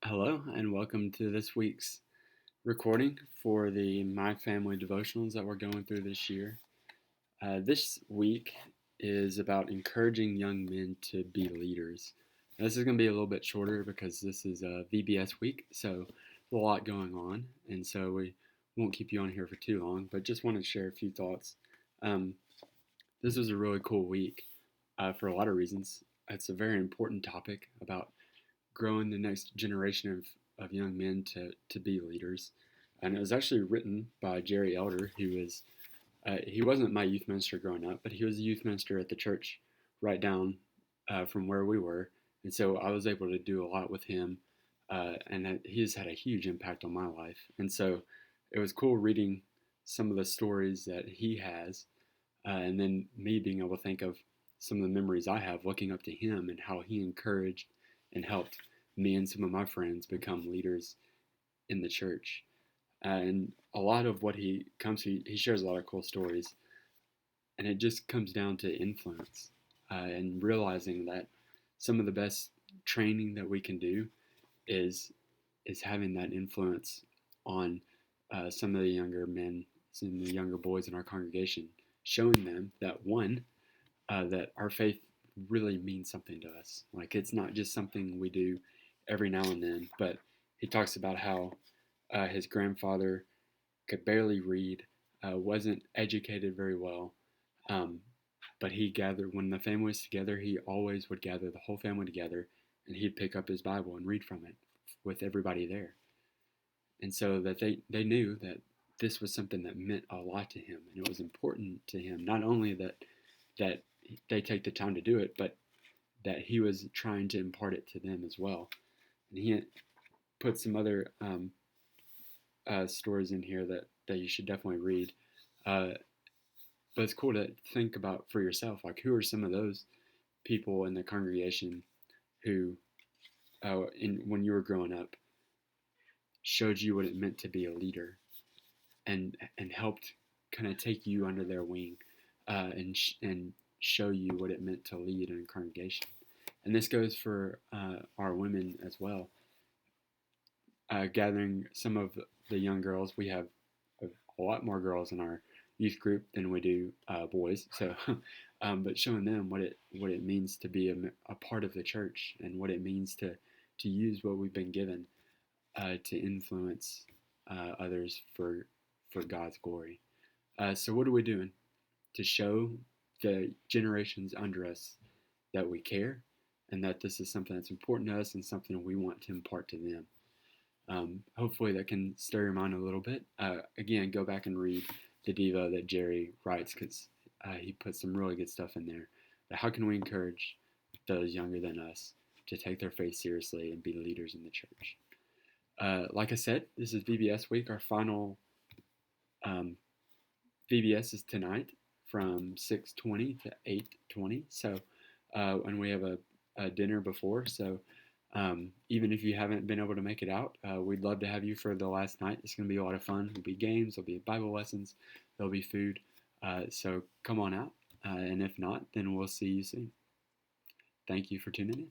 Hello, and welcome to this week's recording for the My Family devotionals that we're going through this year. This week is about encouraging young men to be leaders. Now, this is going to be a little bit shorter because this is a VBS week, so a lot going on, and so we won't keep you on here for too long, but just want to share a few thoughts. Um, this was a really cool week for a lot of reasons. It's a very important topic about growing the next generation of young men to be leaders. And it was actually written by Jerry Elder, he wasn't my youth minister growing up, but he was a youth minister at the church right down from where we were. And so I was able to do a lot with him, and he's had a huge impact on my life. And so it was cool reading some of the stories that he has, and then me being able to think of some of the memories I have looking up to him and how he encouraged and helped me and some of my friends become leaders in the church. And a lot of what he comes to, he shares a lot of cool stories, and it just comes down to influence and realizing that some of the best training that we can do is having that influence on some of the younger men, some of the younger boys in our congregation, showing them that that our faith really means something to us. Like it's not just something we do every now and then, but he talks about how his grandfather could barely read, wasn't educated very well, um, but he gathered, when the family was together, he always would gather the whole family together and he'd pick up his Bible and read from it with everybody there. And so that they knew that this was something that meant a lot to him and it was important to him, not only that they take the time to do it, but that he was trying to impart it to them as well. And he put some other stories in here that you should definitely read. Uh, but it's cool to think about for yourself, like who are some of those people in the congregation who, when you were growing up, showed you what it meant to be a leader and helped kind of take you under their wing and show you what it meant to lead in a congregation. And this goes for our women as well. Gathering some of the young girls, we have a lot more girls in our youth group than we do boys. So, but showing them what it means to be a part of the church and what it means to use what we've been given to influence others for God's glory. So, what are we doing to show the generations under us that we care and that this is something that's important to us and something we want to impart to them? Hopefully that can stir your mind a little bit. Again, go back and read the Devo that Jerry writes because he puts some really good stuff in there. But how can we encourage those younger than us to take their faith seriously and be leaders in the church? Like I said, this is VBS week. Our final um, VBS is tonight from 6:20 to 8:20. So, and we have a dinner before. So, even if you haven't been able to make it out, we'd love to have you for the last night. It's going to be a lot of fun. There'll be games, there'll be Bible lessons, there'll be food. So come on out. And if not, then we'll see you soon. Thank you for tuning in.